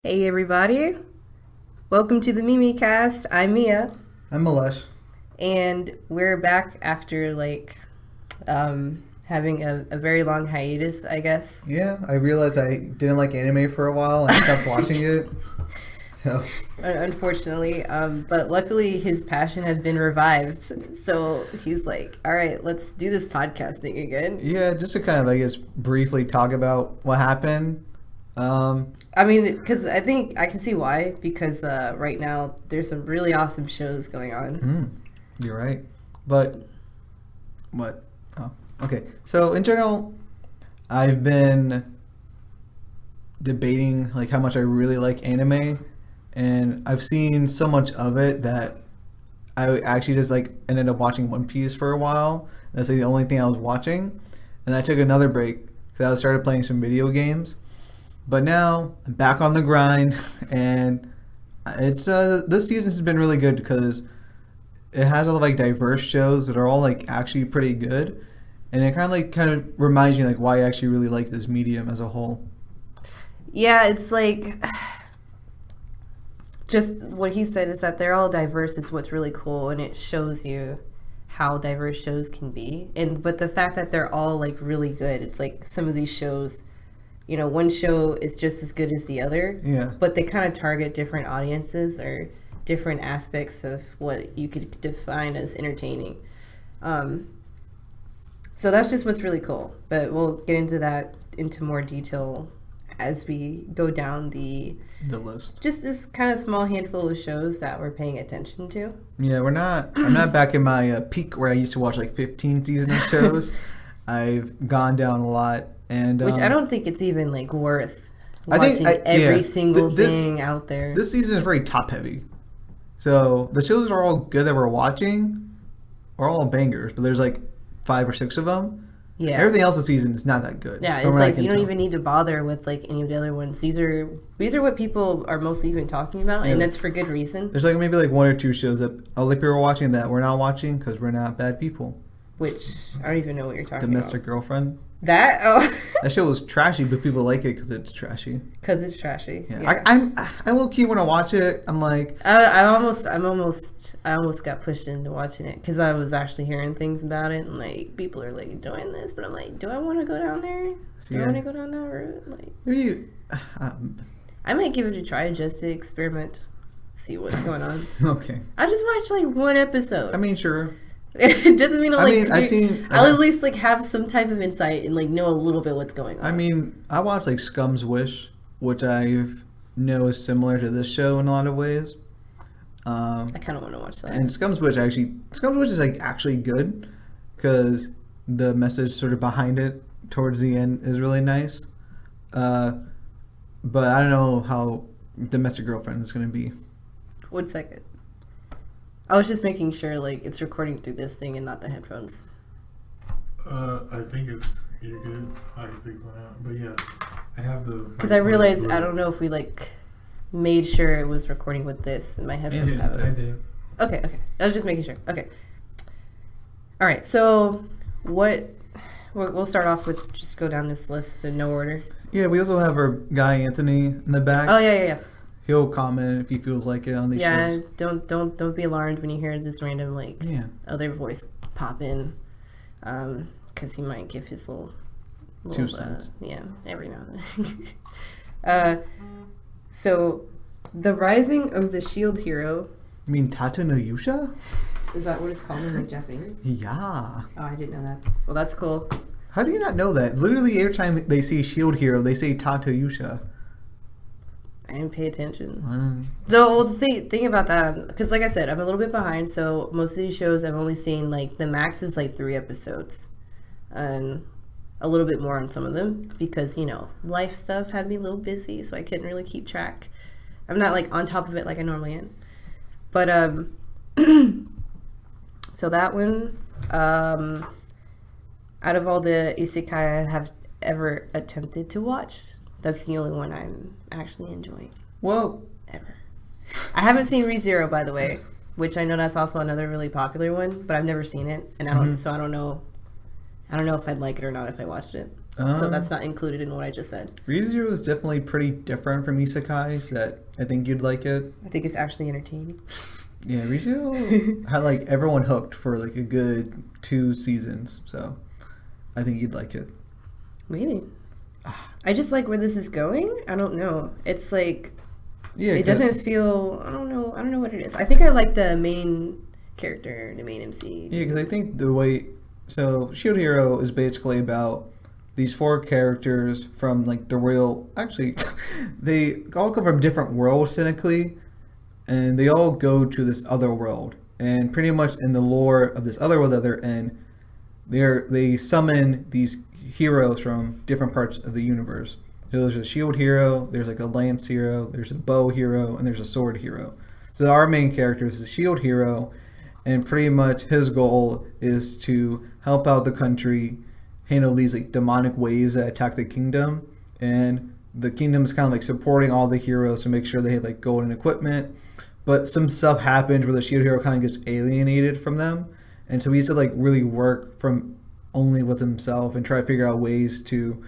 Hey everybody, welcome to the Mimicast. I'm Mia, I'm Milesh. and we're back after having a very long hiatus, I guess. Yeah, I realized I didn't like anime for a while and I stopped watching it. So, Unfortunately, but luckily his passion has been revived. So he's like, "All right, let's do this podcasting again." yeah, just to kind of, I guess, briefly talk about what happened. I mean, because I think I can see why. Because right now there's some really awesome shows going on. You're right. But, what? Oh, okay. So, in general, I've been debating, like, how much I really like anime. And I've seen so much of it that I actually just, like, ended up watching One Piece for a while. That's, like, the only thing I was watching. And I took another break because I started playing some video games. But now I'm back on the grind, and it's this season has been really good because it has a lot of like diverse shows that are all like actually pretty good, and it kind of reminds me like why I actually really like this medium as a whole. Yeah, it's like just what he said is that they're all diverse is what's really cool, and it shows you how diverse shows can be. And but the fact that they're all like really good, it's like some of these shows, one show is just as good as the other. Yeah. But they kind of target different audiences or different aspects of what you could define as entertaining. So that's just what's really cool. But we'll get into more detail as we go down the list. just this kind of small handful of shows that we're paying attention to. Yeah, I'm not back in my peak where I used to watch like 15 season of shows. I've gone down a lot. And, which I don't think it's even like worth watching every single thing out there. This season is very top heavy. So the shows that are all good that we're watching are all bangers, but there's like 5 or 6 of them. Yeah. Everything else this season is not that good. Yeah, it's like you don't even need to bother with like any of the other ones. These are what people are mostly even talking about, and that's for good reason. There's like maybe like 1 or 2 shows that other people are watching that we're not watching because we're not bad people. Which I don't even know what you're talking Domestic about. Girlfriend. That show was trashy, but people like it because it's trashy. Because it's trashy. Yeah. I low key when I watch it, I'm like I almost got pushed into watching it because I was actually hearing things about it and like people are like doing this, but I'm like, do I want to go down there? Do I want to go down that route? Like, maybe I might give it a try just to experiment, see what's going on. Okay. I just watched like 1 episode. I mean, sure. It doesn't mean I'll at least like have some type of insight and like know a little bit what's going on. I mean, I watched like Scum's Wish, which I know is similar to this show in a lot of ways. I kind of want to watch that. And Scum's Wish is like actually good because the message sort of behind it towards the end is really nice. But I don't know how Domestic Girlfriend is going to be. 1 second. I was just making sure like it's recording through this thing and not the headphones. I think you're good. I think so now. But yeah, I have the. Because I realized I don't know if we like made sure it was recording with this and my headphones have it. I did. Okay. I was just making sure. Okay. All right. So we'll start off with just go down this list in no order. Yeah, we also have our guy Anthony in the back. Oh yeah. He'll comment if he feels like it on these shows. Yeah, don't be alarmed when you hear this random other voice pop in, because he might give his little 2 cents. Every now and then. So, the Rising of the Shield Hero. You mean Tata no Yusha? Is that what it's called in like Japanese? Yeah. Oh, I didn't know that. Well, that's cool. How do you not know that? Literally every time they say Shield Hero, they say Tata Yusha. I didn't pay attention. So the thing about that, because like I said, I'm a little bit behind. So most of these shows I've only seen like the max is like 3 episodes, and a little bit more on some of them because life stuff had me a little busy, so I couldn't really keep track. I'm not like on top of it like I normally am. But so that one, out of all the isekai I have ever attempted to watch, that's the only one I'm actually enjoying. Well, ever. I haven't seen ReZero, by the way, which I know that's also another really popular one, but I've never seen it, and I don't know if I'd like it or not if I watched it. So that's not included in what I just said. ReZero is definitely pretty different from isekais. That I think you'd like it. I think it's actually entertaining. Yeah, ReZero had like everyone hooked for like a good 2 seasons, so I think you'd like it. Maybe. I just like where this is going. I don't know. It's like it 'cause- doesn't feel. I don't know what it is. I think I like the main character, the main MC. Yeah, because I think the way Shield Hero is basically about these 4 characters from like the real. Actually, they all come from different worlds cynically, and they all go to this other world. And pretty much in the lore of this other world that they're in, they summon these heroes from different parts of the universe. So there's a shield hero, there's like a lance hero, there's a bow hero, and there's a sword hero. So our main character is the shield hero, and pretty much his goal is to help out the country handle these like demonic waves that attack the kingdom. And the kingdom is kind of like supporting all the heroes to make sure they have like golden equipment. But some stuff happens where the shield hero kind of gets alienated from them. And so he has to like really work from only with himself and try to figure out ways to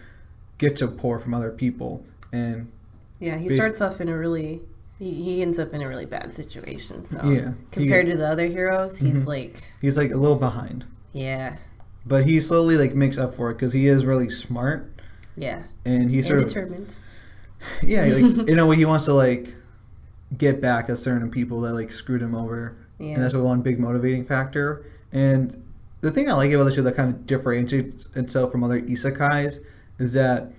get support from other people. And yeah, he starts off in a really he ends up in a really bad situation. So yeah, compared to the other heroes, he's like a little behind. Yeah. But he slowly like makes up for it because he is really smart. Yeah. And he's sort of determined. Yeah, like in a way he wants to like get back at certain people that like screwed him over. Yeah. And that's one big motivating factor. And the thing I like about the show that kind of differentiates itself from other isekais is that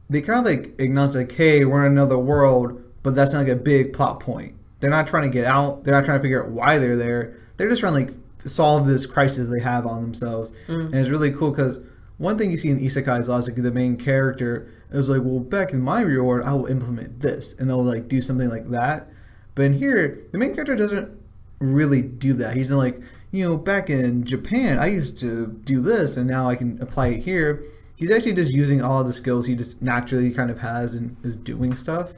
they kind of like acknowledge like, hey, we're in another world, but that's not like a big plot point. They're not trying to get out. They're not trying to figure out why they're there. They're just trying to like solve this crisis they have on themselves. And it's really cool because one thing you see in isekais is like the main character is like, well, back in my real world, I will implement this, and they'll like do something like that. But in here, the main character doesn't really do that. He's like, back in Japan, I used to do this, and now I can apply it here. He's actually just using all of the skills he just naturally kind of has and is doing stuff,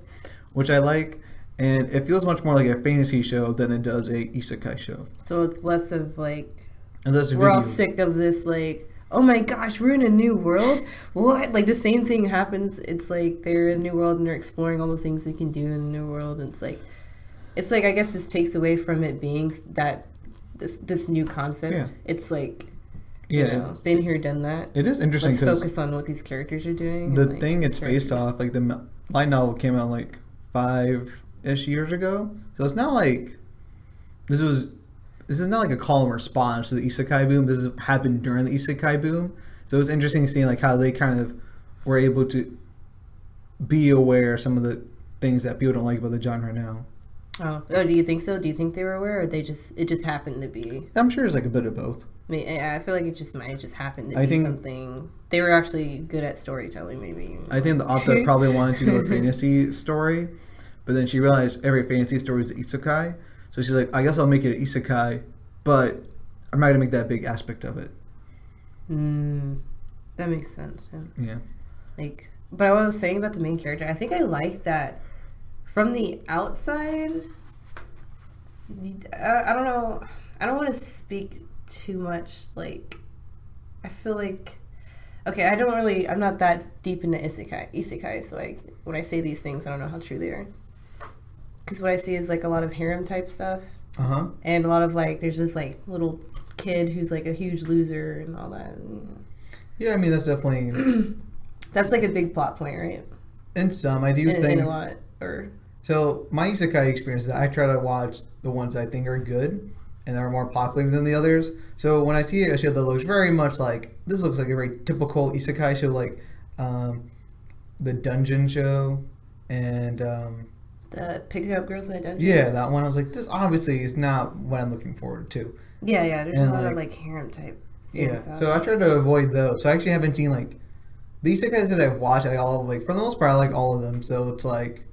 which I like. And it feels much more like a fantasy show than it does a isekai show. So it's less of like, we're all sick of this, like, oh my gosh, we're in a new world? What? Like the same thing happens. It's like they're in a new world and they're exploring all the things they can do in a new world. And it's like I guess this takes away from it being that this new concept. Yeah. It's like, been here, done that. It is interesting. Let's focus on what these characters are doing. The thing it's based off, like the light novel came out like 5-ish years ago. So it's not like this is not like a call and response to the isekai boom. This has happened during the isekai boom. So it's interesting seeing like how they kind of were able to be aware of some of the things that people don't like about the genre now. Oh, do you think so? Do you think they were aware, or it just happened to be? I'm sure it's like a bit of both. I feel like it might just happen to be something they were actually good at storytelling. Maybe I think the author probably wanted to do a fantasy story, but then she realized every fantasy story is an isekai. So she's like, I guess I'll make it an isekai, but I'm not gonna make that a big aspect of it. That makes sense. Yeah. Like, but what I was saying about the main character, I think I like that. From the outside, I don't know. I don't want to speak too much. Like, I feel like, okay, I'm not that deep into isekai. So like, when I say these things, I don't know how true they are. Because what I see is like a lot of harem type stuff. And a lot of like, there's this like little kid who's like a huge loser and all that. Yeah, I mean, that's definitely... that's like a big plot point, right? In some, I do think... In a lot, So my isekai experience is I try to watch the ones I think are good and that are more popular than the others. So when I see a show that looks very much like, this looks like a very typical isekai show, like the Dungeon show and... the Picking Up Girls in the Dungeon? Yeah, that one. I was like, this obviously is not what I'm looking forward to. Yeah, there's a lot of like harem type things. Yeah, so I try to avoid those. So I actually haven't seen like, the isekais that I've watched, for the most part, I like all of them. So it's like,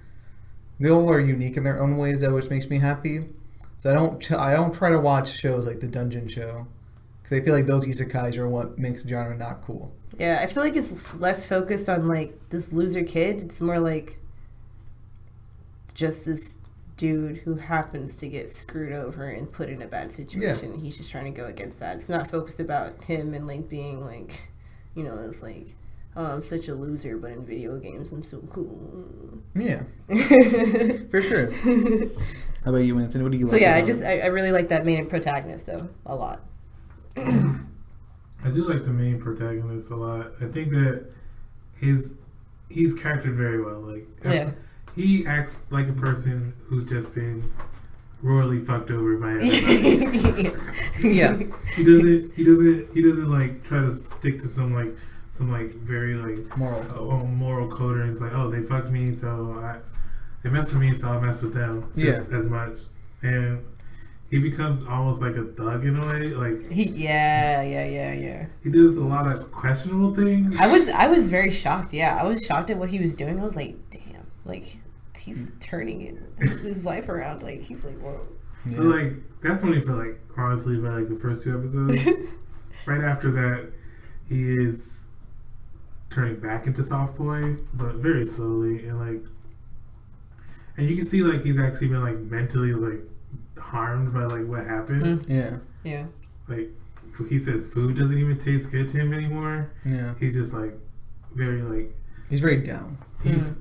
they all are unique in their own ways, which makes me happy. So I don't try to watch shows like the Dungeon show because I feel like those isekais are what makes the genre not cool. Yeah, I feel like it's less focused on like this loser kid. It's more like just this dude who happens to get screwed over and put in a bad situation. Yeah. He's just trying to go against that. It's not focused about him and like being like, it's like, oh, I'm such a loser, but in video games, I'm so cool. Yeah. For sure. How about you, Winston? What do you like? So yeah, I really like that main protagonist though a lot. I do like the main protagonist a lot. I think that he's charactered very well. Like, yeah, he acts like a person who's just been royally fucked over by everybody. Yeah. He doesn't like try to stick to some very like moral code, and it's like, oh, they fucked me, so they messed with me, so I'll mess with them just as much. And he becomes almost like a thug in a way. Like yeah. He does a lot of questionable things. I was very shocked. Yeah, I was shocked at what he was doing. I was like, damn, like he's turning his life around. Like he's like, whoa. Yeah. But like that's only for like honestly by like the first 2 episodes. Right after that, he is turning back into soft boy, but very slowly, and you can see like he's actually been like mentally like harmed by like what happened. Yeah. Like he says, food doesn't even taste good to him anymore. Yeah. He's just like very like he's very down. He's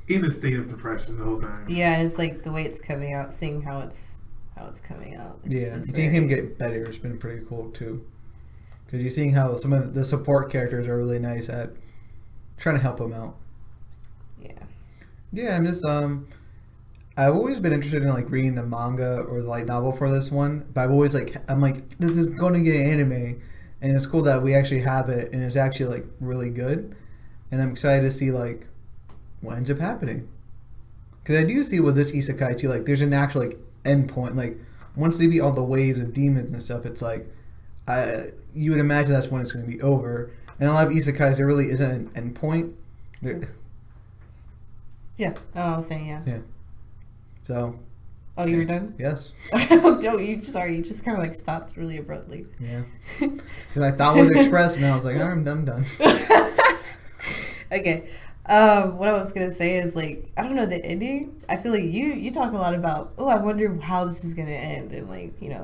in a state of depression the whole time. Yeah, and it's like the way it's coming out, seeing how it's coming out. Seeing him get better has been pretty cool too. Because you're seeing how some of the support characters are really nice at trying to help him out. Yeah. Yeah, I'm just I've always been interested in like reading the manga or the light novel for this one, but I'm like this is going to get anime, and it's cool that we actually have it, and it's actually like really good, and I'm excited to see like what ends up happening. Because I do see with this isekai too, like there's an actual like end point. Like once they beat all the waves of demons and stuff, it's like you would imagine that's when it's going to be over. And a lot of isekais, there really isn't an end point. Yeah. Oh, I was saying yeah. So. Oh, you were done? Yes. No, you just kind of like stopped really abruptly. Yeah. Because I thought it was expressed, and I was like, I'm done. Okay. What I was gonna say is like I don't know the ending. I feel like you talk a lot about I wonder how this is gonna end, and like you know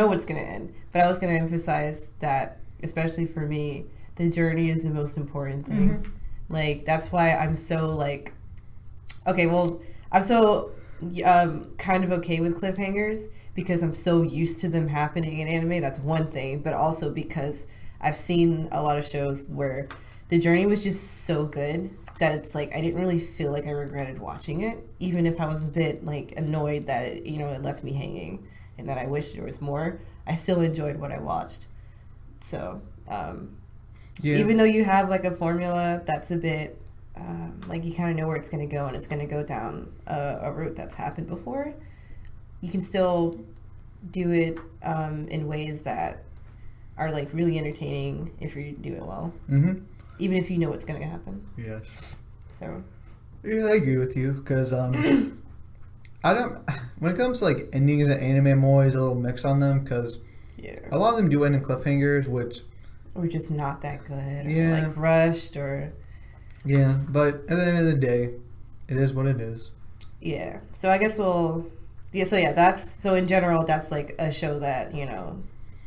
what's gonna end. But I was gonna emphasize that especially for me, the journey is the most important thing. Mm-hmm. Like that's why I'm so like I'm so kind of okay with cliffhangers because I'm so used to them happening in anime. That's one thing, but also because I've seen a lot of shows where the journey was just so good that it's like I didn't really feel like I regretted watching it, even if I was a bit like annoyed that it left me hanging and that I wished there was more. I still enjoyed what I watched. So even though you have like a formula that's a bit like you kind of know where it's going to go and it's going to go down a route that's happened before, you can still do it in ways that are like really entertaining if you do it well. Mm-hmm. Even if you know what's going to happen. Yeah. So. Yeah, I agree with you because I don't. When it comes to like endings in anime, I'm always a little mixed on them because a lot of them do end in cliffhangers, which or just not that good, or like rushed, or but at the end of the day, it is what it is. Yeah. So I guess so in general, that's like a show that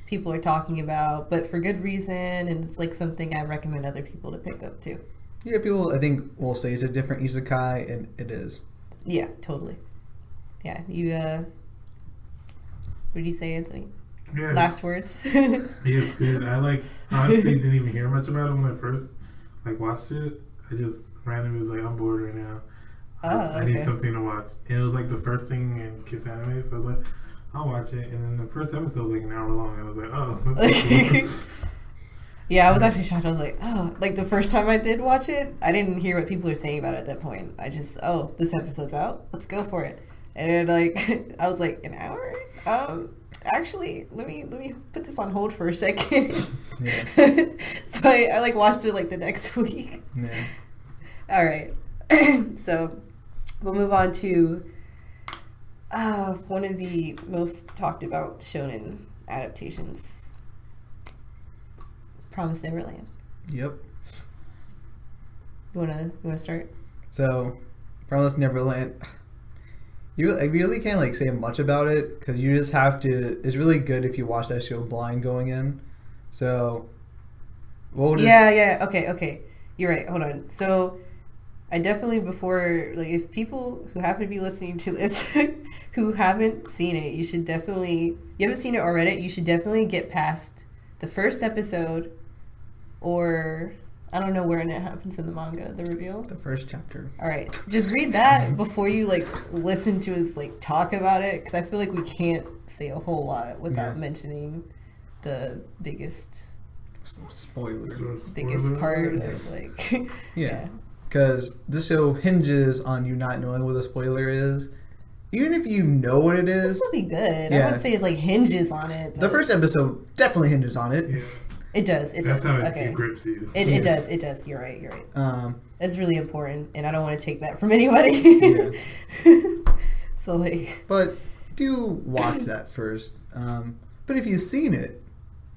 people are talking about, but for good reason, and it's like something I recommend other people to pick up too. Yeah, people I think will say it's a different isekai, and it is. Yeah, totally. Yeah, you. What did you say, Anthony? Yeah. Last words. Yeah, it's good. I honestly didn't even hear much about it when I first watched it. I just randomly was like, I'm bored right now. I need something to watch, and it was like the first thing in Kiss Anime, so I was like, I'll watch it, and then the first episode was like an hour long. I was like, oh, that's cool. Yeah, I was actually shocked. I was like, oh, like the first time I did watch it, I didn't hear what people were saying about it at that point. I just, this episode's out. Let's go for it. And then, I was like, an hour? Actually, let me put this on hold for a second. So I watched it the next week. Yeah. All right. So we'll move on to one of the most talked about shonen adaptations, Promised Neverland. Yep. You wanna start? So, Promised Neverland. I really can't say much about it because you just have to. It's really good if you watch that show blind going in. So, Yeah. Okay. You're right. Hold on. So, I definitely if people who happen to be listening to this who haven't seen it, you haven't seen it or read it, you should definitely get past the first episode, or I don't know where it happens in the manga, the reveal. The first chapter. All right. Just read that before you listen to us talk about it, because I feel like we can't say a whole lot without mentioning the biggest Spoilers. Biggest part of yeah. Because this show hinges on you not knowing what a spoiler is. Even if you know what it is. This will be good. I wouldn't say it hinges on it. The first episode definitely hinges on it. Yeah. It does. That's how it grips you. It does. You're right. It's really important, and I don't want to take that from anybody. So But do watch that first. But if you've seen it,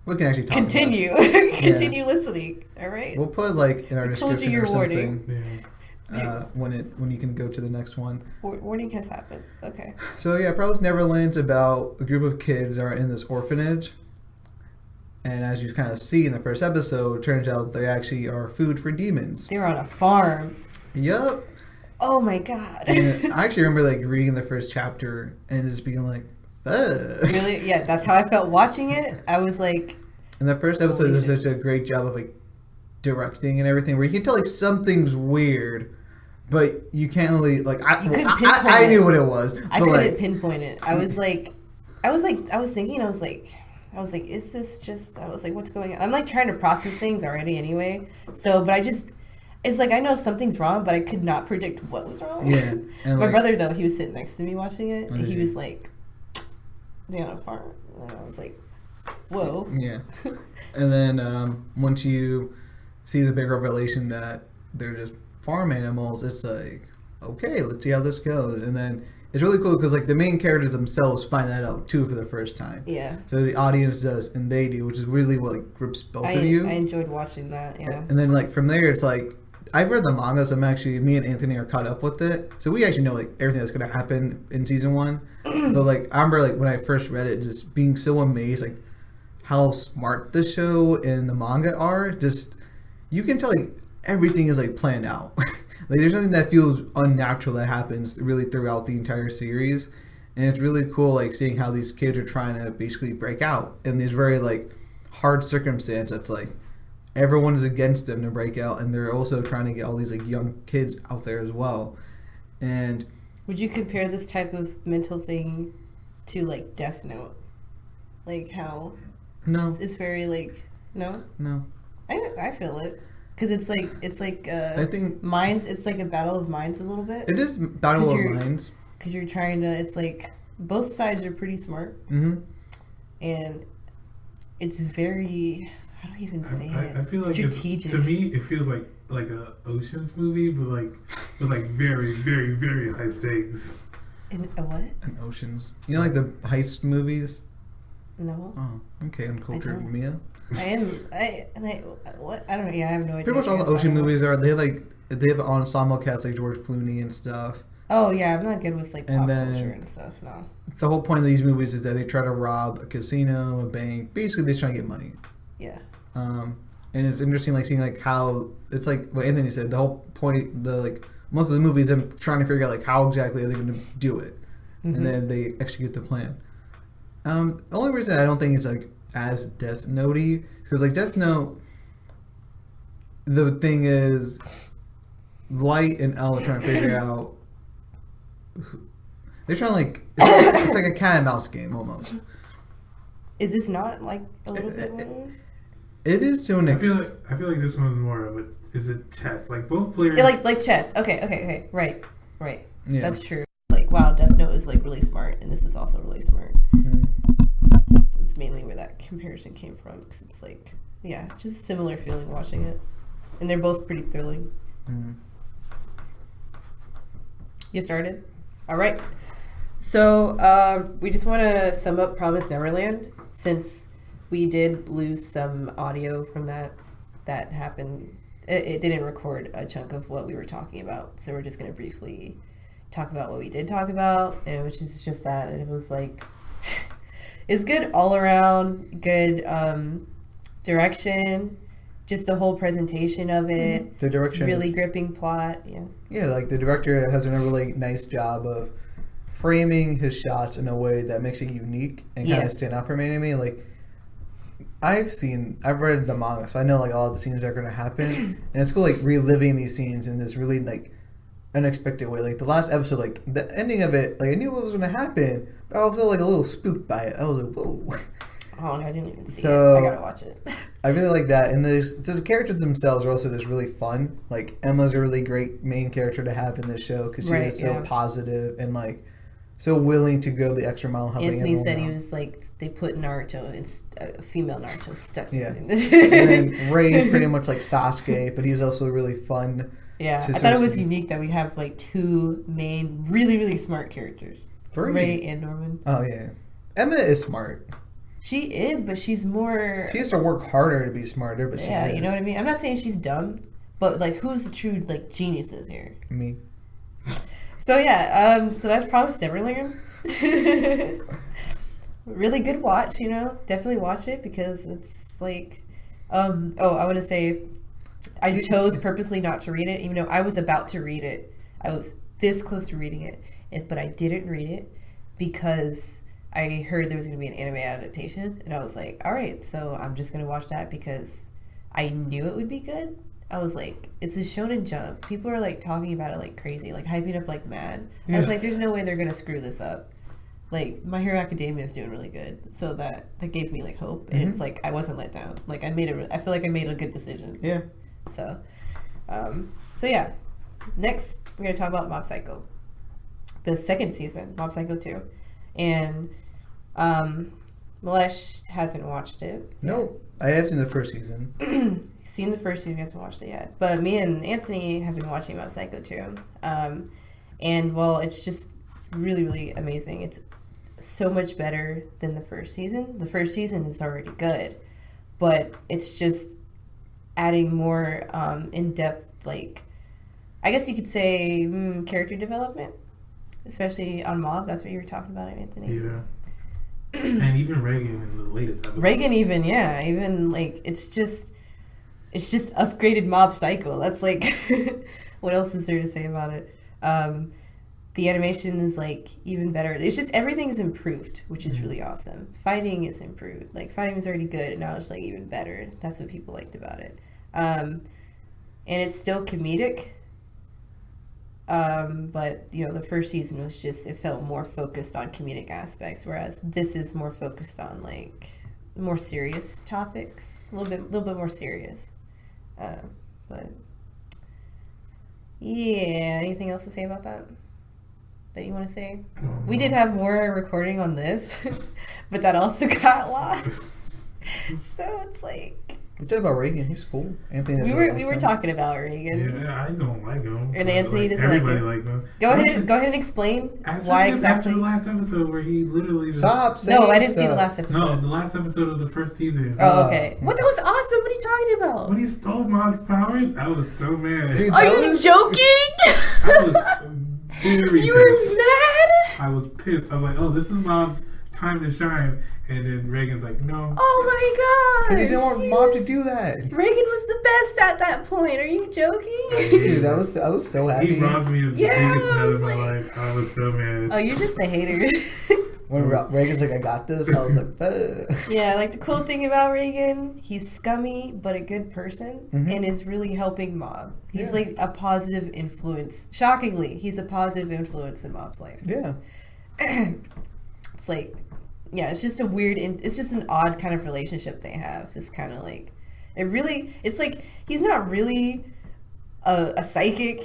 we can actually talk continue. about it. Continue listening. All right. We'll put in our description or something. Yeah. When you can go to the next one. Warning has happened. Okay. So Promised Neverland's about a group of kids that are in this orphanage. And as you kind of see in the first episode, it turns out they actually are food for demons. They're on a farm. Yep. Oh my god. And I actually remember reading the first chapter and just being like, ugh. Really? Yeah, that's how I felt watching it. I was like... And the first episode does such a great job of directing and everything, where you can tell something's weird, but you can't really I knew what it was. I couldn't pinpoint it. I was thinking, is this just, what's going on? I'm trying to process things already anyway. So, but it's I know something's wrong, but I could not predict what was wrong. Yeah. And my brother, though, he was sitting next to me watching it, and he was they on a farm. And I was like, whoa. Yeah. And then once you see the big revelation that they're just farm animals, it's okay, let's see how this goes. And then it's really cool because the main characters themselves find that out too for the first time. Yeah. So the audience does and they do, which is really what grips both of you. I enjoyed watching that. Yeah. And then from there, it's I've read the manga, so me and Anthony are caught up with it, so we actually know everything that's gonna happen in season 1. But I remember when I first read it, just being so amazed how smart the show and the manga are. Just you can tell everything is planned out. There's nothing that feels unnatural that happens really throughout the entire series, and it's really cool seeing how these kids are trying to basically break out in these very hard circumstance. That's everyone is against them to break out, and they're also trying to get all these young kids out there as well. And would you compare this type of mental thing to Death Note? How no, it's very no. I feel it. Because I think minds. It's a battle of minds a little bit. It is battle of minds. Because you're trying to. It's both sides are pretty smart. Mm-hmm. And it's very. How do I even say it? I feel strategic. To me, it feels like a Ocean's movie, but with very, very, very high stakes. In a what? An Ocean's. You know, the heist movies. No. Oh, okay. Uncultured Mia. I don't know. Yeah, I have no idea. Pretty much all the ocean movies are. They have an ensemble cast George Clooney and stuff. Oh yeah, I'm not good with pop culture and stuff. No. The whole point of these movies is that they try to rob a casino, a bank. Basically, they're trying to get money. Yeah. And it's interesting, seeing how it's what Anthony said. The whole point, most of the movies, them trying to figure out how exactly are they going to do it, and then they execute the plan. The only reason I don't think it's as Death Note-y, because Death Note, the thing is, Light and Elle are trying to figure out. They're trying to it's like a cat and mouse game almost. Is this not a little bit more? It is to an extent. I feel like this one's more of is it chess? Both players. Yeah, like chess. Okay. Right. Yeah. That's true. Wow, Death Note is really smart, and this is also really smart. Mm-hmm. That's mainly where that comparison came from, because it's just a similar feeling watching it, and they're both pretty thrilling. Mm-hmm. You started? All right. So we just want to sum up Promised Neverland, since we did lose some audio from that happened. It didn't record a chunk of what we were talking about, so we're just going to briefly talk about what we did talk about, and which is just that it was it's good all around, good direction, just the whole presentation of it. The direction, it's really gripping plot. Yeah, like the director has done a really nice job of framing his shots in a way that makes it unique and kind of stand out from anime. Like I've read the manga, so I know like all the scenes that are going to happen, and it's cool like reliving these scenes in this really like unexpected way. Like the last episode, like the ending of it, like I knew what was going to happen, but I was also like a little spooked by it. I was like, whoa. Oh, no, I didn't even see it. I gotta watch it. I really like that, and the characters themselves are also just really fun. Like Emma's a really great main character to have in this show because she is so positive and like so willing to go the extra mile helping Anthony said out. He was like, they put Naruto, it's a female Naruto stuck in and then Ray is pretty much like Sasuke, but he's also really fun. Yeah, I thought it was unique that we have like two main, really, really smart characters. 3. Ray and Norman. Oh, yeah. Emma is smart. She is, but she's more... She has to work harder to be smarter, but she is. You know what I mean? I'm not saying she's dumb, but like, who's the true like geniuses here? Me. So so that's Promised Neverland. Really good watch, definitely watch it because it's like, I want to say, I chose purposely not to read it, even though I was about to read it. I was this close to reading it, but I didn't read it because I heard there was going to be an anime adaptation, and I was like, all right, so I'm just going to watch that because I knew it would be good. I was like, it's a Shonen Jump. People are like talking about it like crazy, like hyping up like mad. I was like, there's no way they're going to screw this up. Like, My Hero Academia is doing really good, so that gave me like hope, and it's like I wasn't let down. Like I feel like I made a good decision. Yeah. So yeah. Next, we're gonna talk about Mob Psycho, the second season, Mob Psycho 2, and Milesh hasn't watched it. No, I have seen the first season. Seen the first season, hasn't watched it yet. But me and Anthony have been watching Mob Psycho 2, and well, it's just really, really amazing. It's so much better than the first season. The first season is already good, but it's just adding more in-depth, like, I guess you could say character development, especially on Mob. That's what you were talking about, Anthony. Yeah. And even Reagan in the latest episode. Even like it's just upgraded Mob Psycho. That's like, what else is there to say about it? The animation is like even better. It's just everything's improved, which is really awesome. Fighting is improved. Like fighting was already good, and now it's like even better. That's what people liked about it. And it's still comedic. But the first season was just, it felt more focused on comedic aspects, whereas this is more focused on like more serious topics, a little bit more serious. But yeah, anything else to say about that you want to say? We did have more recording on this, but that also got lost. So it's like, We talked about Reagan. He's cool. Anthony. We were talking about Reagan. Yeah, I don't like him. And Anthony doesn't like him. Everybody likes him. Go ahead and explain why exactly. After the last episode where he literally stop saying No, I didn't see the last episode. No, the last episode of the first season. Oh, okay. What? That was awesome. What are you talking about? When he stole Mob's powers, I was so mad. Dude, are you joking? I was very You pissed. were mad? I was pissed. I was like, oh, this is Mob's time to shine. And then Reagan's like, no. Oh my god. Because he didn't want Mob to do that. Reagan was the best at that point. Are you joking? Dude, I was so happy. He robbed me of the biggest nut of my life. I was so mad. Oh, you're just a hater. When Reagan's like, I got this, I was like, ugh. Yeah, like the cool thing about Reagan, he's scummy but a good person, and is really helping Mob. He's like a positive influence. Shockingly, he's a positive influence in Mob's life. Yeah. It's like, yeah, it's just a weird, it's just an odd kind of relationship they have. Just kind of like, it's like, he's not really a psychic,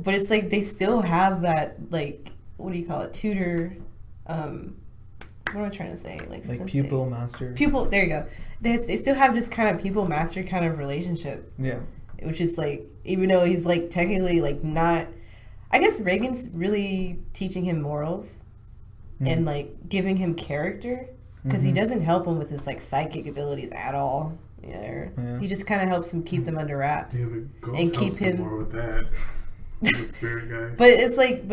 but it's like they still have that, like, what do you call it, tutor, what am I trying to say? Like pupil master. Pupil, there you go. They still have this kind of pupil master kind of relationship. Yeah. Which is like, even though he's like technically like not, I guess Reagan's really teaching him morals and like giving him character, because he doesn't help him with his like psychic abilities at all. Yeah. He just kind of helps him keep them under wraps and keep him more with that. The spirit guy. But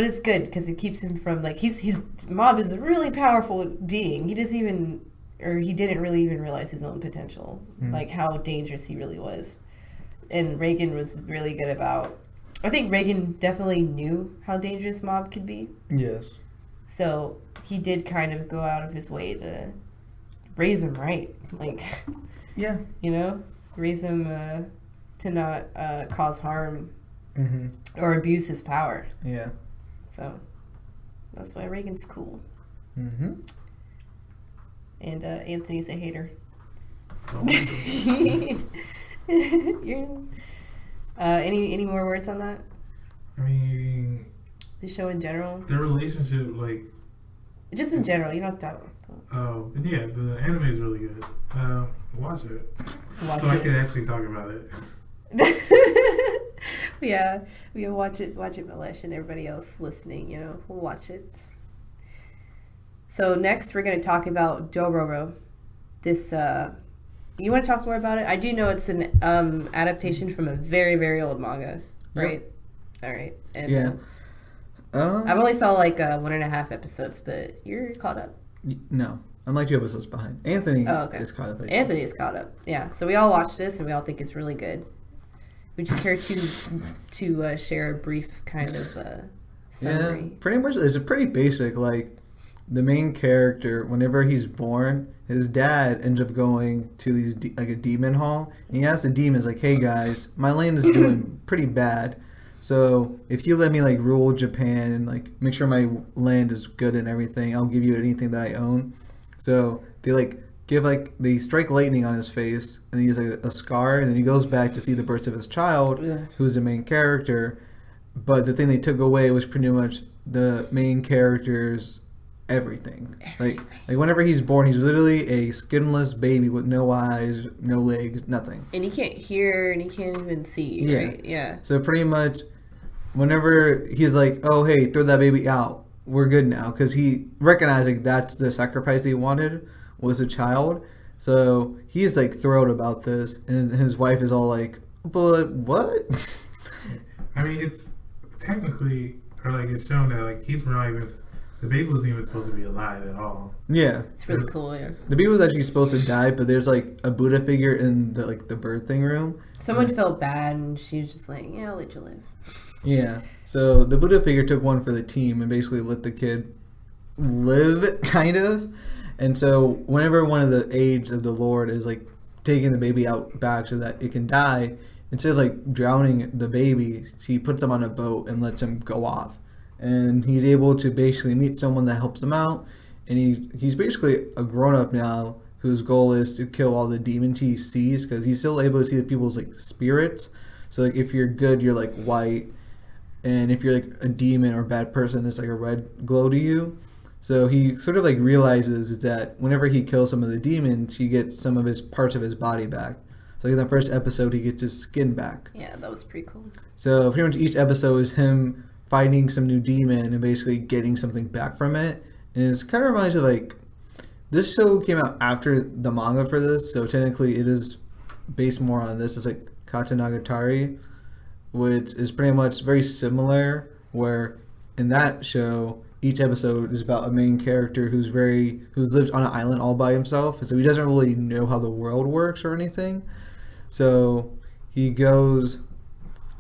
it's good because it keeps him from like, he's Mob is a really powerful being. He doesn't even or he didn't really even realize his own potential, like how dangerous he really was. And Reagan was really good about. I think Reagan definitely knew how dangerous Mob could be. Yes. So he did kind of go out of his way to raise him right, like. Yeah. You know, raise him to not cause harm or abuse his power. Yeah. So that's why Reagan's cool. Mm-hmm. And Anthony's a hater. Any more words on that? I mean, The show in general? their relationship, like... Just in general, you don't have to... Oh, yeah, the anime is really good. Watch it. I can actually talk about it. Yeah, we'll watch it, Milesh, and everybody else listening, you know, we'll watch it. So next we're going to talk about Dororo. This, you want to talk more about it? I do know it's an adaptation from a very, very old manga, right? Yep. All right. And, yeah. I've only saw like 1.5 episodes, but you're caught up. No. I'm like 2 episodes behind. Anthony is caught up. Anthony is caught up. Yeah. So we all watched this and we all think it's really good. Would you care to share a brief kind of summary? Yeah, pretty much. It's a pretty basic. Like the main character, whenever he's born, his dad ends up going to these like a demon hall, and he asks the demons like, "Hey guys, my land is doing pretty bad. So if you let me like rule Japan and like make sure my land is good and everything, I'll give you anything that I own." So they like they strike lightning on his face, and he has a scar, and then he goes back to see the birth of his child, who's the main character. But the thing they took away was pretty much the main character's everything. Like whenever he's born, he's literally a skinless baby with no eyes, no legs, nothing. And he can't hear, and he can't even see, right? Yeah. So pretty much, whenever he's like, "Oh, hey, throw that baby out. We're good now," because he recognized like that's the sacrifice he wanted was a child. So he's like thrilled about this, and his wife is all like, "But what?" I mean, it's technically, or like it's shown that like he's not even, the baby wasn't even supposed to be alive at all. Yeah, it's really cool. Yeah, the baby was actually supposed to die, but there's like a Buddha figure in the birthing room. Someone felt bad, and she was just like, "Yeah, I'll let you live." Yeah, so the Buddha figure took one for the team and basically let the kid live, kind of. And so whenever one of the aides of the Lord is like taking the baby out back so that it can die, instead of like drowning the baby, she puts him on a boat and lets him go off. And he's able to basically meet someone that helps him out. And he's basically a grown-up now whose goal is to kill all the demons he sees, because he's still able to see the people's like spirits. So like if you're good, you're like white. And if you're like a demon or a bad person, it's like a red glow to you. So he sort of like realizes that whenever he kills some of the demons, he gets some of his parts of his body back. So like in the first episode, he gets his skin back. Yeah, that was pretty cool. So pretty much each episode is him fighting some new demon and basically getting something back from it. And it kind of reminds you of like, this show came out after the manga for this, so technically it is based more on this. It's like Katanagatari, which is pretty much very similar, where in that show each episode is about a main character who lives on an island all by himself, so he doesn't really know how the world works or anything. So he goes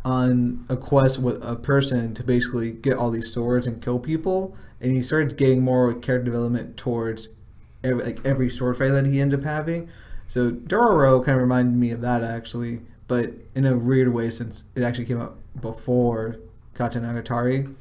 on a quest with a person to basically get all these swords and kill people, and he starts getting more character development towards every sword fight that he ends up having. So Dororo kind of reminded me of that actually, but in a weird way since it actually came out before Katanagatari.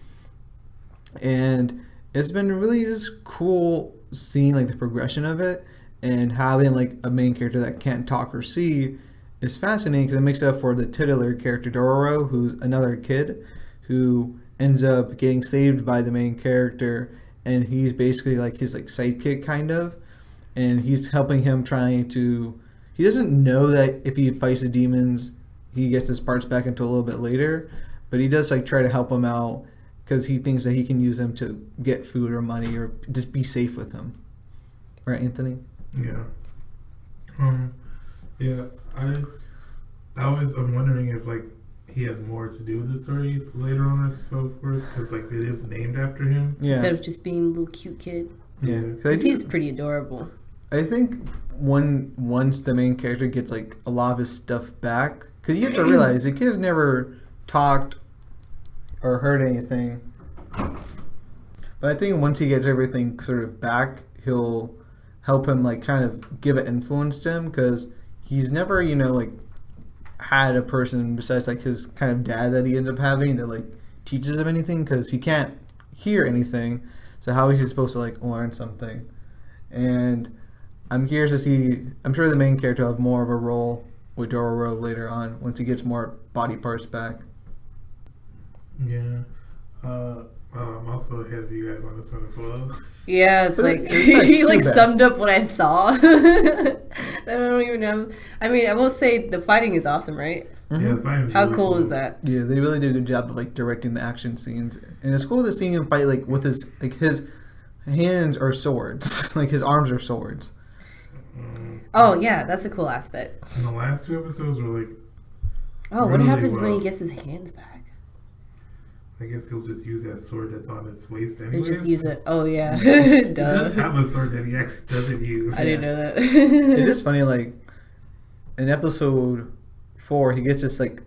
And it's been really just cool seeing like the progression of it, and having like a main character that can't talk or see is fascinating because it makes up for the titular character Dororo, who's another kid who ends up getting saved by the main character, and he's basically like his like sidekick kind of, and he's helping him he doesn't know that if he fights the demons he gets his parts back until a little bit later, but he does like try to help him out because he thinks that he can use them to get food or money or just be safe with him. Right, Anthony? Yeah. Yeah. I'm wondering if like he has more to do with the stories later on and so forth, because like it is named after him. Yeah. Instead of just being a little cute kid. Yeah. Because he's pretty adorable. I think once the main character gets like a lot of his stuff back, because you have to realize the kid has never talked or heard anything. But I think once he gets everything sort of back, he'll help him like kind of give it influence to him, because he's never like had a person besides like his kind of dad that he ends up having that like teaches him anything, because he can't hear anything. So how is he supposed to like learn something? And I'm curious to see. I'm sure the main character will have more of a role with Dororo later on once he gets more body parts back. Yeah. I'm also ahead of you guys on this one as well. Yeah, it's like it's he like bad. summed up what I saw. I don't even know. I mean, I will say the fighting is awesome, right? Mm-hmm. Yeah, science How really cool is that? Yeah, they really do a good job of like directing the action scenes, and it's cool to see him fight like with his hands are swords, like his arms are swords. Oh yeah, that's a cool aspect. And the last 2 episodes were like, Oh, what really happens when well. he gets his hands back? I guess he'll just use that sword that's on his waist He anyways. just use it. Oh yeah, He duh. does have a sword that he actually doesn't use. I didn't know that. It is funny, like in episode 4, he gets this like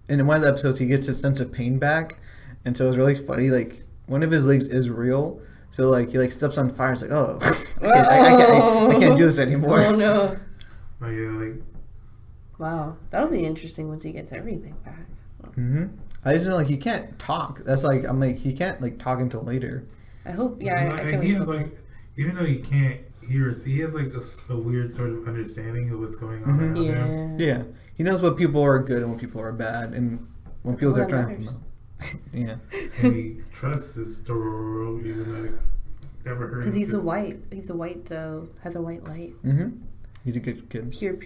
in one of the episodes he gets his sense of pain back, and so it's really funny. Like one of his legs is real, so like he like steps on fire. It's like, oh, I can't do this anymore. Oh no! Oh yeah, like Wow, that'll be interesting once he gets everything back. Mm-hmm. I just know like he can't talk. That's like I'm like he can't like talk until later. I hope. Yeah, I like, can't he wait. has like, even though he can't hear us, he has like a weird sort of understanding of what's going on around him. Yeah. Yeah, he knows what people are good and what people are bad, and when people all are that trying matters. to yeah. And he trusts his Dororo, even though he never heard. Because of he's it. a white. He's a white. Has a white light. Mm-hmm. He's a good kid. Pure,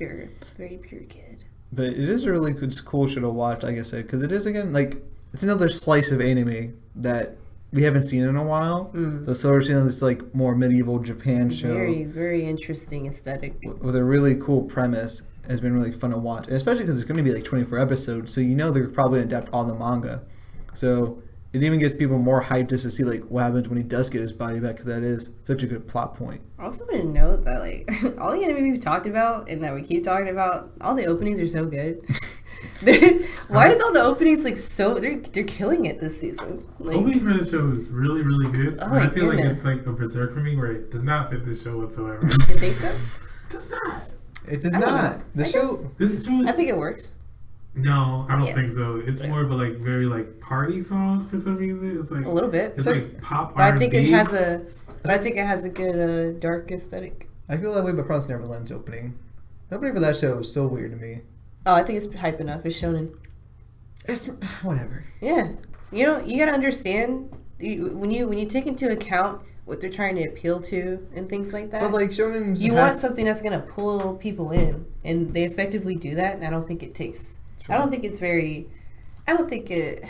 very pure kid. But it is a really good, cool show to watch, like I said, because it is, again, like, it's another slice of anime that we haven't seen in a while. So sort of seeing this, like, more medieval Japan show Very, very interesting aesthetic. with a really cool premise has been really fun to watch. And especially because it's going to be, like, 24 episodes, so you know they're probably going to adapt all the manga. So it even gets people more hyped just to see, like, what happens when he does get his body back, because that is such a good plot point. I also want to note that, like, all the anime we've talked about and that we keep talking about, all the openings are so good. Why is all the openings, like, so... They're killing it this season. Like, Opening for the show is really, really good. Oh but I my feel like goodness. it's like a berserk for me where it does not fit this show whatsoever. you think so? does not. It does I don't not. know. The I show... This show I think it works. No, I don't Yeah. think so. It's more of a like very like party song for some reason. It's like A little bit. It's So- like pop But I R&B. think it has a... But I think it has a good dark aesthetic. I feel that way about Promised Neverland's opening. The opening for that show is so weird to me. Oh, I think it's hype enough. It's shonen. It's whatever. Yeah, you know, you gotta understand when you take into account what they're trying to appeal to and things like that. But like shonen, You want something that's gonna pull people in, and they effectively do that. And I don't think it takes. Sure. I don't think it's very. I don't think it.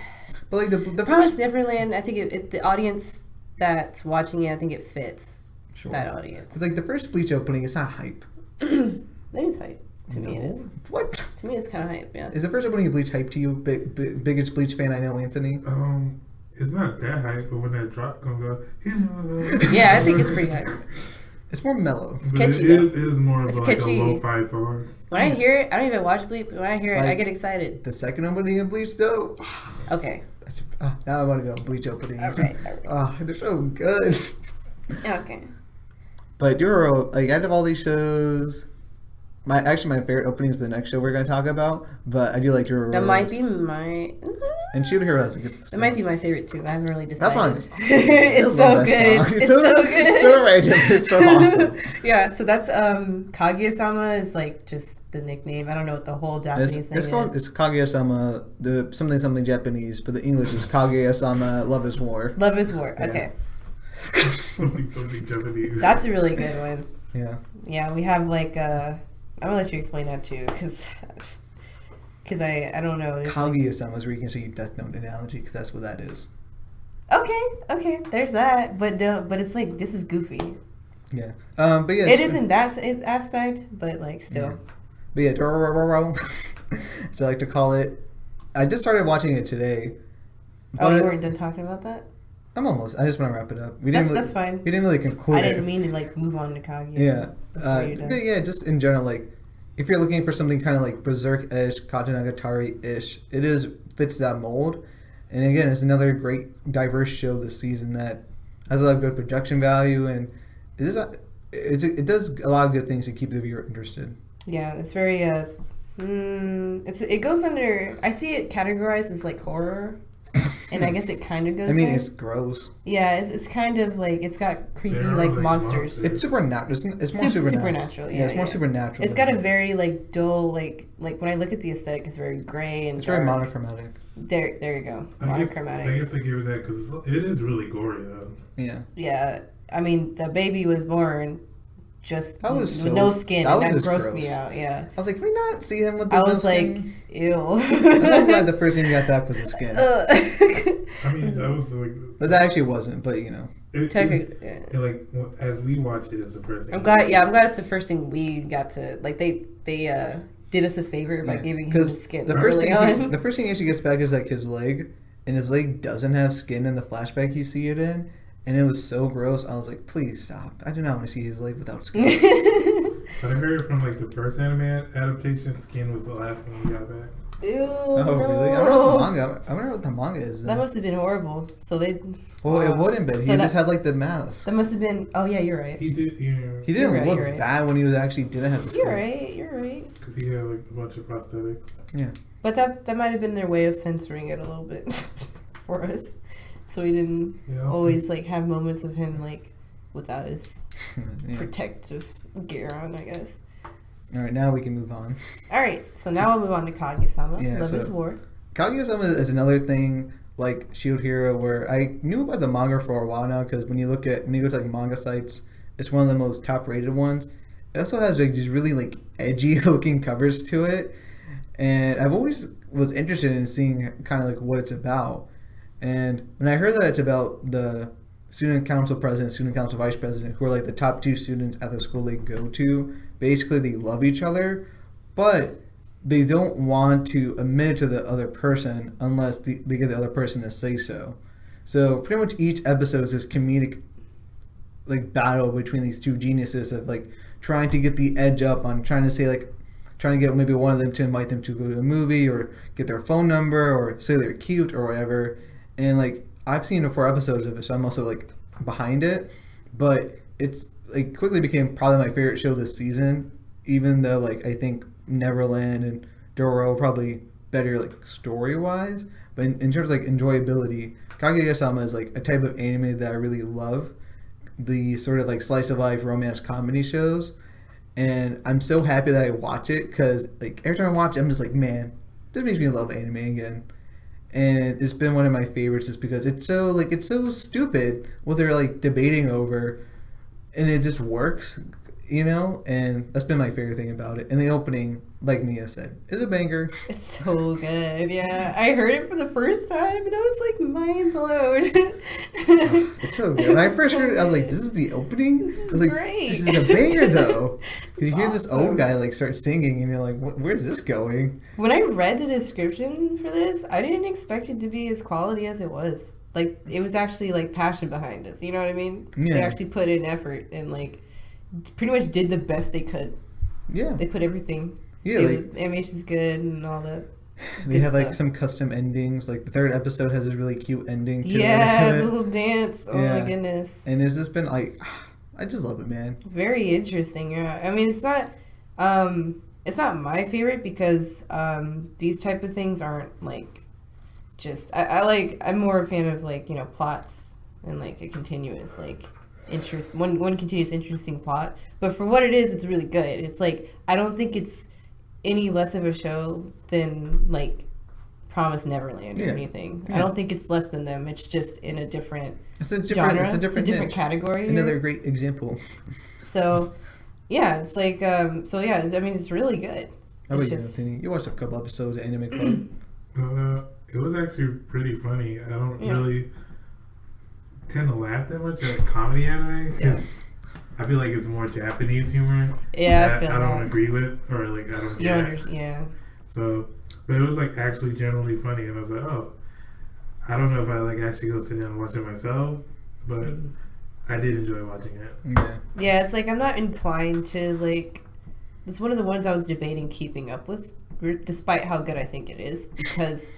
But like the Promised first, Neverland. I think the audience that's watching it. I think it fits sure. that audience. It's like the first Bleach opening. It's not hype. It is hype. To me, it is. What? To me, it's kind of hype. Yeah. Is the first opening of Bleach hype to you? Biggest Bleach fan I know, Anthony. It's not that hype, but when that drop comes out, Yeah, I think it's pretty hype. It's more mellow. It's But catchy. it is more of It's like catchy. a lo-fi song. When I hear it, I don't even watch Bleach. But when I hear it, I Like- get excited. The second opening of Bleach, though. Okay. That's, now I want to go Bleach openings. All right. They're so good. Okay. But Duro, like out of all these shows, my favorite opening is the next show we're going to talk about. But I do like Duro. That might be my. And Shoot Hero has a good. That might be my favorite too. I haven't really That decided. song is awesome. It's I so love that good. song. It's so good. It's so random. It's so awesome. Yeah. So that's Kaguya-sama is like just the nickname. I don't know what the whole Japanese name It's called is. it's Kaguya-sama, the something Japanese, but the English is Kaguya-sama. Love is War. Love is War. Yeah. Okay. something Japanese. That's a really good one. Yeah. Yeah, we have like I'm gonna let you explain that too, because I don't know. It's like- Kaguya-sama is where you can see Death Note analogy, because that's what that is. Okay, there's that, but it's like this is goofy. Yeah. But yeah. It isn't that aspect, but like still. Yeah. But yeah, Dororo, as I like to call it. I just started watching it today. Oh, you but- weren't done talking about that? I'm almost. I just want to wrap it up. That's fine. We didn't really conclude. I didn't mean to like move on to Kaguya. Yeah. Yeah. Just in general, like if you're looking for something kind of like Berserk-ish, Katanagatari-ish, it fits that mold. And again, it's another great diverse show this season that has a lot of good production value, and it does a lot of good things to keep the viewer interested. Yeah, it's very it goes under. I see it categorized as like horror, and I guess it kind of goes. I mean, there. it's gross. Yeah, it's kind of like it's got creepy like monsters. It's supernatural. It's more supernatural. Yeah, it's more supernatural. It's got a very like dull like when I look at the aesthetic, it's very gray and it's dark. very monochromatic. There you go. Monochromatic. I guess I give it that because it is really gory though. Yeah. Yeah, I mean the baby was born just with no skin, and that grossed me out. Yeah. I was like, can we not see him with the I was skin? like, ew. I'm glad the first thing you got back was the skin. I mean, that was like. But that actually wasn't. But you know. Like as we watched it, it's the first thing. I'm glad it's the first thing we got to like. They did us a favor by giving him the skin. The first thing he actually gets back is like his leg, and his leg doesn't have skin in the flashback you see it in, and it was so gross. I was like, please stop! I do not want to see his leg without skin. But I heard from like the first anime adaptation, skin was the last thing he got back. Ew. Oh no. Really? I wonder what the manga is. That must have been horrible. So they. Well, it wouldn't be. He just had like the mask. That must have been. Oh yeah, you're right. He did. Yeah. He didn't look bad when he was actually didn't have the skin. You're right. Because he had like a bunch of prosthetics. Yeah. But that might have been their way of censoring it a little bit for us, so we didn't always like have moments of him like without his protective gear on, I guess. All right, now we can move on. All right, so now I'll move on to Kaguya-sama. Love is War. Kaguya-sama is another thing like Shield Hero where I knew about the manga for a while now because when you go to like manga sites, it's one of the most top-rated ones. It also has like these really like edgy-looking covers to it, and I've always was interested in seeing kind of like what it's about. And when I heard that it's about the student council president, student council vice president, who are like the top two students at the school they go to, basically they love each other, but they don't want to admit it to the other person unless they get the other person to say so. So pretty much each episode is this comedic like battle between these two geniuses of like trying to get the edge up on trying to get maybe one of them to invite them to go to a movie or get their phone number or say they're cute or whatever. And like I've seen 4 episodes of it, so I'm also like behind it. But it's like quickly became probably my favorite show this season, even though like I think Neverland and Doro are probably better like story wise. But in terms of like enjoyability, Kaguya-sama is like a type of anime that I really love. The sort of like slice of life romance comedy shows. And I'm so happy that I watch it because like every time I watch it, I'm just like, man, this makes me love anime again. And it's been one of my favorites just because it's so stupid what they're like debating over, and it just works, you know. And that's been my favorite thing about it. And the opening, like Mia said, is a banger. It's so good. Yeah, I heard it for the first time and I was like mind blown. It's so good. When I first heard it, I was like, "This is the opening." This is I was like, great. "This is a banger, though." You hear this old guy like start singing, and you're like, "Where's this going?" When I read the description for this, I didn't expect it to be as quality as it was. Like it was actually like passion behind it. You know what I mean? Yeah. They actually put in effort and like pretty much did the best they could. Yeah. They put everything. Yeah, like the animation's good and all that. They have like some custom endings. Like the 3rd episode has this really cute ending to yeah, it. the little dance. Oh my goodness. And it's just been like, I just love it, man. Very interesting. Yeah. I mean, it's not my favorite because these type of things aren't like just I'm more a fan of like, you know, plots and like a continuous like one continuous interesting plot. But for what it is, it's really good. It's like I don't think it's any less of a show than like Promised Neverland or anything. Yeah. I don't think it's less than them. It's just in a different genre. It's a different category. Another great example. So, yeah, it's like I mean, it's really good. How about you, you watched a couple episodes of Anime Club? It was actually pretty funny. I don't really tend to laugh that much at comedy anime. Yeah. I feel like it's more Japanese humor. Yeah, that I don't agree with, or like I don't get. Yeah. So, but it was like actually generally funny, and I was like, oh, I don't know if I like actually go sit down and watch it myself, but I did enjoy watching it. Yeah, it's like I'm not inclined to like. It's one of the ones I was debating keeping up with, despite how good I think it is, because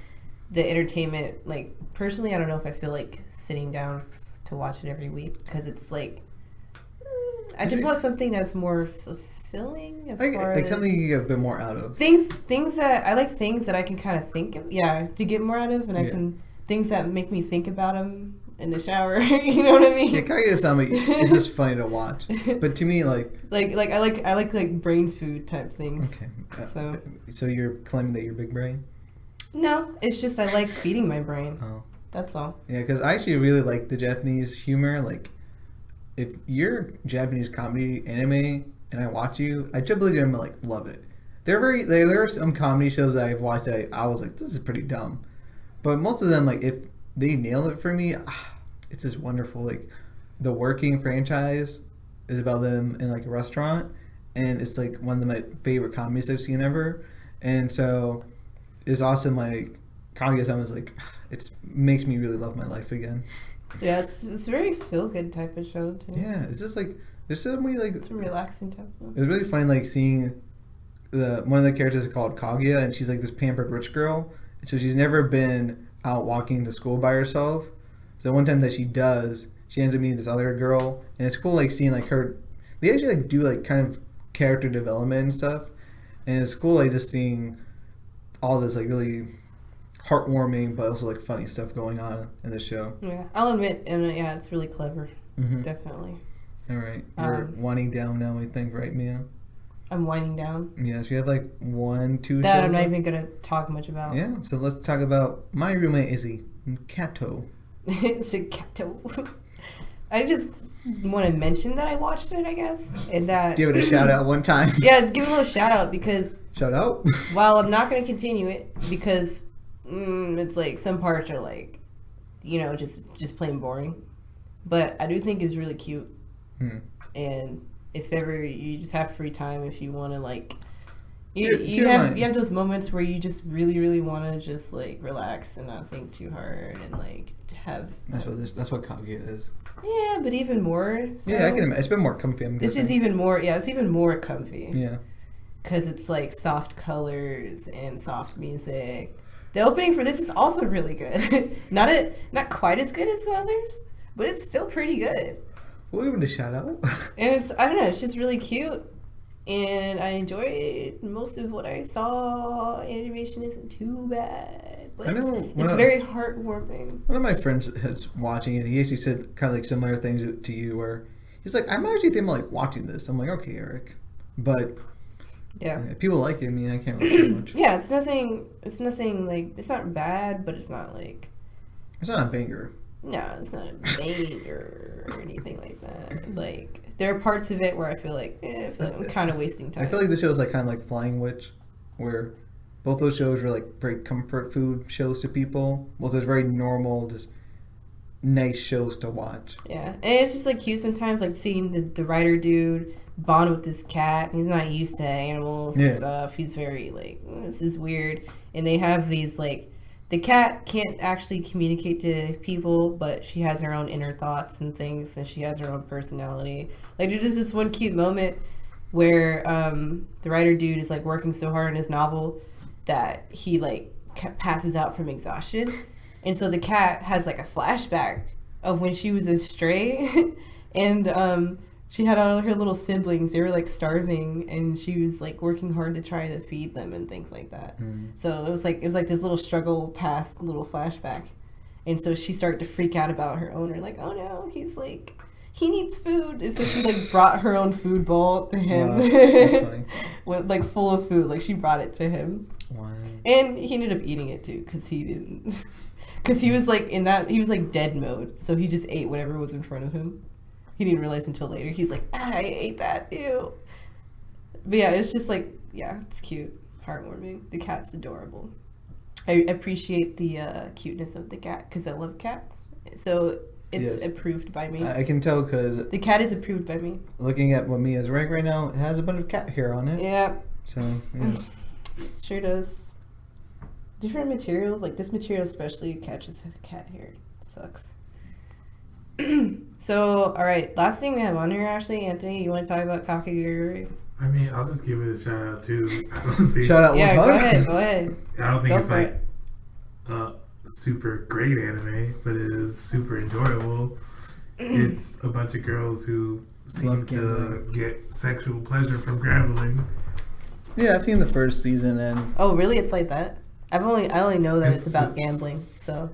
the entertainment, like personally, I don't know if I feel like sitting down to watch it every week because it's like I just want something that's more fulfilling as far as something you get a bit more out of. Things that I like, things that I can kind of think of, to get more out of, and I can things that make me think about them in the shower. You know what I mean? Yeah, Kaguya-sama is just funny to watch, but to me, like I like brain food type things. Okay, so you're claiming that you're big brain? No, it's just I like feeding my brain. Oh, that's all. Yeah, because I actually really like the Japanese humor. Like, if you're Japanese comedy anime and I watch you, I typically gonna like love it. There are some comedy shows that I've watched that I was like, this is pretty dumb, but most of them, like, if they nail it for me, it's just wonderful. Like, the Working franchise is about them in like a restaurant, and it's like one of my favorite comedies I've seen ever. And so it's awesome. Like, Kaguya-sama is like, it makes me really love my life again. Yeah, it's a very feel good type of show too. Yeah, it's just like there's so many like it's a relaxing type of show. It was really funny like seeing one of the characters is called Kaguya, and she's like this pampered rich girl. And so she's never been out walking to school by herself. So one time that she does, she ends up meeting this other girl, and it's cool like seeing like her. They actually like do like kind of character development and stuff, and it's cool like just seeing all this like really heartwarming but also like funny stuff going on in the show. Yeah, I'll admit, and it's really clever. Mm-hmm. Definitely. All right, you're winding down now, I think, right, Mia? I'm winding down. Yes, you have like 1, 2 that shows I'm not even gonna talk much about. Yeah, so let's talk about My Roommate is a Kato. It's a Kato. I just want to mention that I watched it, I guess, and that give it a shout out one time. Yeah, give it a little shout out because shout out. While I'm not going to continue it because it's like some parts are like, just plain boring, but I do think it's really cute. And if ever you just have free time, if you want to like, you have those moments where you just really, really want to just like relax and not think too hard and like have. That's what Kaguya is. Yeah, but even more. So yeah, I can imagine. It's been more comfy. This is even more. Yeah, it's even more comfy. Yeah. Because it's like soft colors and soft music. The opening for this is also really good. Not quite as good as the others, but it's still pretty good. We'll give it a shout out. And I don't know, it's just really cute. And I enjoyed most of what I saw. Animation isn't too bad. But it's very heartwarming. One of my friends is watching it. He actually said kind of like similar things to you where he's like, I'm actually thinking about like watching this. I'm like, okay, Eric. But yeah, if people like it, I mean, I can't really say much. Yeah, it's nothing like, it's not bad, but it's not like... It's not a banger. No, it's not a banger or anything like that. Like, there are parts of it where I feel like, I'm kind of wasting time. I feel like the show is like kind of like Flying Witch, where both those shows were like very comfort food shows to people. Both those very normal, just nice shows to watch. Yeah, and it's just like cute sometimes, like seeing the writer dude bond with this cat. He's not used to animals and stuff. He's very like, this is weird. And they have these like, the cat can't actually communicate to people, but she has her own inner thoughts and things, and she has her own personality. Like, there's just this one cute moment where the writer dude is like working so hard on his novel that he like passes out from exhaustion, and so the cat has like a flashback of when she was a stray, and she had all her little siblings. They were like starving, and she was like working hard to try to feed them and things like that. So it was like this little struggle past little flashback, and so she started to freak out about her owner, like, oh no, he's like, he needs food. And so she like brought her own food bowl to him, with like full of food. Like she brought it to him, and he ended up eating it too because he didn't, because he was like he was like dead mode, so he just ate whatever was in front of him. He didn't realize until later. He's like, I ate that, ew. But yeah, it's just like, yeah, it's cute, heartwarming. The cat's adorable. I appreciate the cuteness of the cat because I love cats. So it's approved by me. I can tell because the cat is approved by me. Looking at what Mia's wearing right now, it has a bunch of cat hair on it. Yeah. So yes. Sure does. different material. Like this material especially catches cat hair. It sucks. So, all right. Last thing we have on here, Ashley, Anthony, you want to talk about Kakegurui? I mean, I'll just give it a shout out too. Shout out. Yeah, go ahead. I don't think Go it's for like a super great anime, but it is super enjoyable. It's a bunch of girls who seem to get sexual pleasure from gambling. Yeah, I've seen the first season and. Oh, really? It's like that? I only know that it's about gambling. So.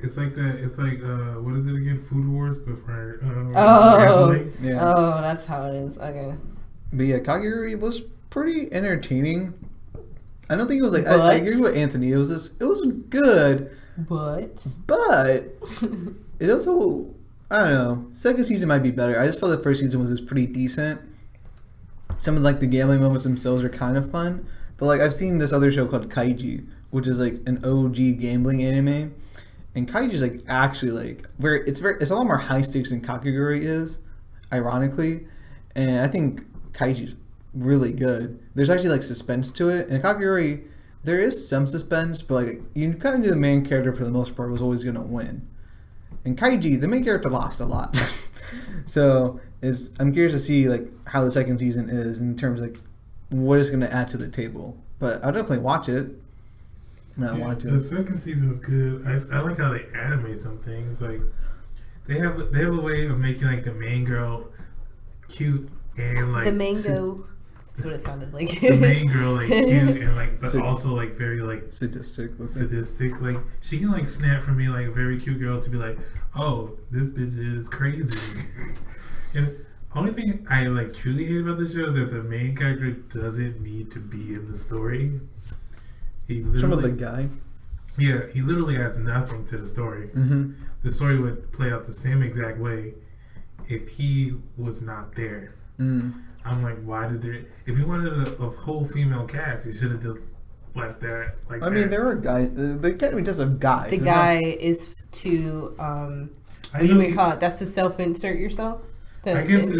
It's like that. It's like what is it again? Food Wars, but for gambling. Yeah. Oh, that's how it is. Okay. But yeah, Kakegurui was pretty entertaining. I don't think it was like I agree with Anthony. It was good, but it also, I don't know. Second season might be better. I just felt the first season was just pretty decent. Some of like the gambling moments themselves are kind of fun, but like I've seen this other show called Kaiji, which is like an OG gambling anime, and Kaiji is like actually like it's a lot more high stakes than Kakegurui is, ironically, and I think Kaiji's really good. There's actually like suspense to it, and Kakegurui there is some suspense, but like you kind of knew the main character for the most part was always gonna win. In Kaiji, the main character lost a lot, so I'm curious to see like how the second season is in terms of like what it's gonna add to the table. But I'll definitely watch it. The second season is good. I like how they animate some things. Like they have a way of making like the main girl cute and like the mango. That's what it sounded like. The main girl like cute and like, but also like very like sadistic. Like she can like snap from being like very cute girls to be like, oh, this bitch is crazy. And only thing I like truly hate about this show is that the main character doesn't need to be in the story. Some of the guy. Yeah, he literally adds nothing to the story. Mm-hmm. The story would play out the same exact way if he was not there. Mm. I'm like, why did they? If you wanted a whole female cast, you should have just left that like. I mean, there are guys. The academy does have guys. The guy is to what do you call it? That's to self-insert yourself. I guess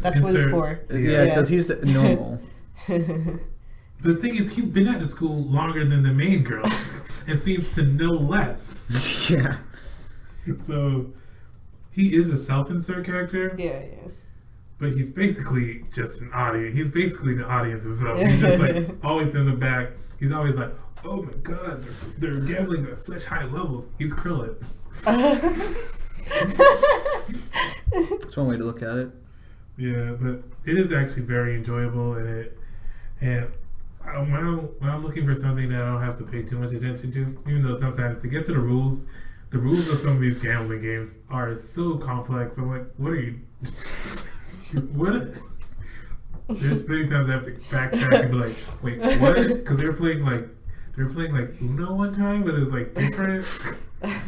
That's what it's for. Yeah, because he's normal. The thing is, he's been at the school longer than the main girl and seems to know less. Yeah. So he is a self-insert character. Yeah. But he's basically just an audience. He's basically the audience himself. He's just like always in the back. He's always like, oh my god, they're gambling at such high levels. He's Krillin. That's one way to look at it. Yeah, but it is actually very enjoyable, and when I'm looking for something that I don't have to pay too much attention to, even though sometimes to get to the rules of some of these gambling games are so complex. I'm like, what are you? What? There's many times I have to backtrack and be like, wait, what? Because they were playing like Uno one time, but it was like different. I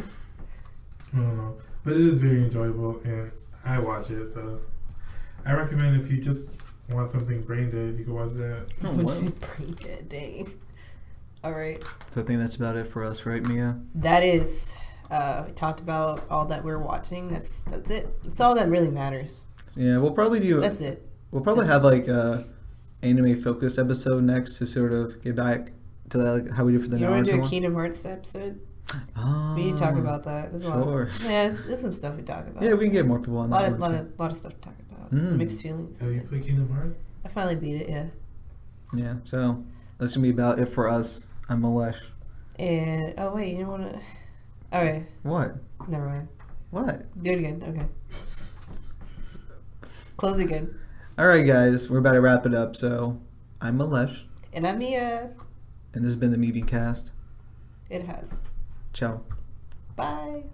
don't know, but it is very enjoyable, and I watch it. So I recommend if you just want something brain dead, you can watch that. Oh, brain dead, dang. All right. So I think that's about it for us, right, Mia? That is. We talked about all that we're watching. That's it. That's all that really matters. Yeah, we'll probably do. That's it. We'll probably have like a anime focused episode next to sort of get back to that, like, how we do for the Naruto. You want to do a Kingdom Hearts episode? We need to talk about that. There's there's some stuff we talk about. Yeah, we can get more people on that. A lot of stuff to talk about. Mixed feelings. Oh, you play Kingdom Hearts? I finally beat it. Yeah. Yeah. So that's gonna be about it for us. I'm Milesh. And wait, you don't want to. All right. What? Never mind. What? Do it again. Okay. Close again. All right, guys, we're about to wrap it up. So I'm Milesh. And I'm Mia. And this has been the Mimicast. It has. Ciao. Bye.